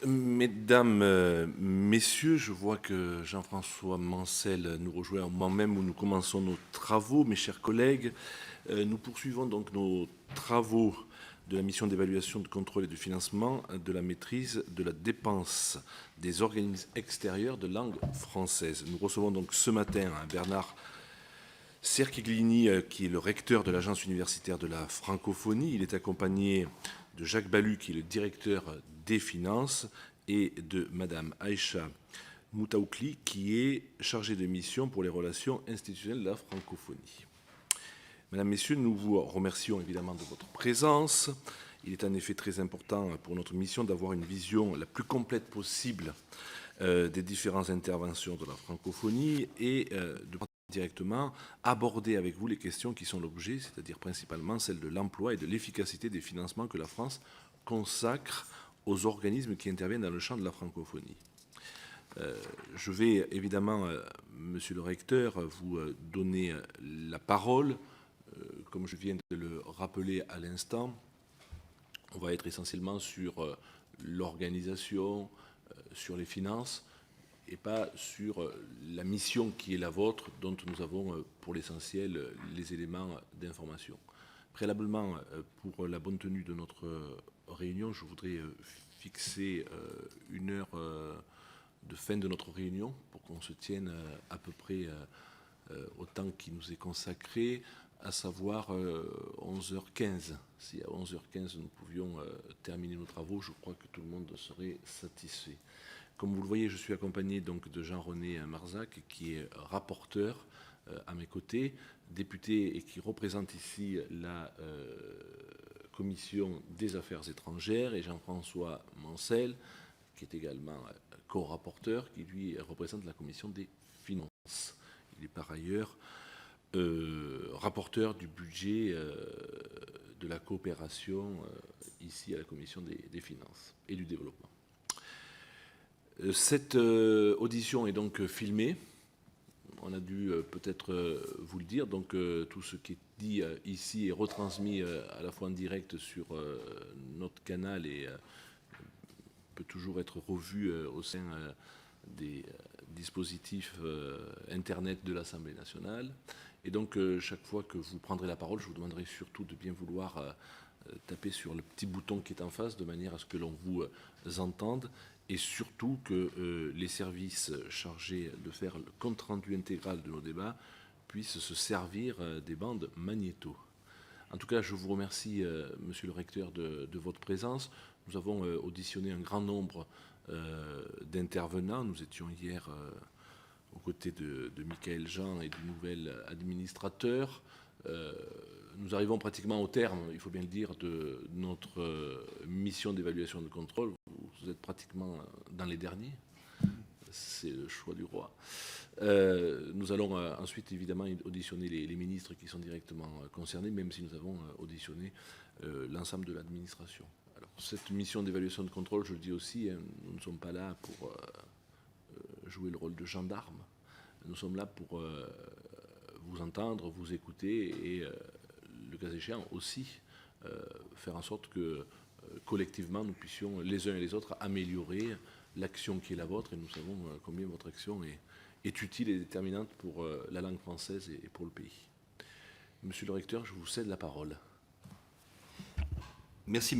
Mesdames, Messieurs, je vois que Jean-François Mancel nous rejoint au moment même où nous commençons nos travaux. Mes chers collègues, nous poursuivons donc nos travaux de la mission d'évaluation, de contrôle et de financement de la maîtrise de la dépense des organismes extérieurs de langue française. Nous recevons donc ce matin Bernard Cerchiglini, qui est le recteur de l'Agence universitaire de la francophonie. Il est accompagné de Jacques Ballu, qui est le directeur des finances, et de Madame Aïcha Moutaoukli, qui est chargée de mission pour les relations institutionnelles de la francophonie. Mesdames, Messieurs, nous vous remercions évidemment de votre présence. Il est en effet très important pour notre mission d'avoir une vision la plus complète possible des différentes interventions de la francophonie et de directement aborder avec vous les questions qui sont l'objet, c'est-à-dire principalement celles de l'emploi et de l'efficacité des financements que la France consacre aux organismes qui interviennent dans le champ de la francophonie. Je vais évidemment, Monsieur le Recteur, vous donner la parole. Comme je viens de le rappeler à l'instant, on va être essentiellement sur l'organisation, sur les finances, et pas sur la mission qui est la vôtre, dont nous avons pour l'essentiel les éléments d'information. Préalablement, pour la bonne tenue de notre réunion, je voudrais fixer une heure de fin de notre réunion pour qu'on se tienne à peu près au temps qui nous est consacré, à savoir 11h15. Si à 11h15 nous pouvions terminer nos travaux, je crois que tout le monde serait satisfait. Comme vous le voyez, je suis accompagné donc de Jean-René Marzac, qui est rapporteur à mes côtés, député et qui représente ici la Commission des Affaires étrangères, et Jean-François Mancel, qui est également co-rapporteur, qui lui représente la Commission des Finances. Il est par ailleurs rapporteur du budget de la coopération ici à la Commission des Finances et du Développement. Cette audition est donc filmée. On a dû peut-être vous le dire. Donc tout ce qui est dit ici est retransmis à la fois en direct sur notre canal et peut toujours être revu au sein des dispositifs Internet de l'Assemblée nationale. Et donc chaque fois que vous prendrez la parole, je vous demanderai surtout de bien vouloir taper sur le petit bouton qui est en face de manière à ce que l'on vous entende, et surtout que les services chargés de faire le compte-rendu intégral de nos débats puissent se servir des bandes magnéto. En tout cas, je vous remercie, Monsieur le Recteur, de votre présence. Nous avons auditionné un grand nombre d'intervenants. Nous étions hier aux côtés de Michael Jean et du nouvel administrateur. Nous arrivons pratiquement au terme, il faut bien le dire, de notre mission d'évaluation de contrôle. Vous êtes pratiquement dans les derniers. C'est le choix du roi. Nous allons ensuite, évidemment, auditionner les ministres qui sont directement concernés, même si nous avons auditionné l'ensemble de l'administration. Alors, cette mission d'évaluation de contrôle, je le dis aussi, hein, nous ne sommes pas là pour jouer le rôle de gendarme. Nous sommes là pour vous entendre, vous écouter et, le cas échéant, aussi faire en sorte que collectivement, nous puissions les uns et les autres améliorer l'action qui est la vôtre, et nous savons combien votre action est utile et déterminante pour la langue française et pour le pays. Monsieur le Recteur, je vous cède la parole. Merci,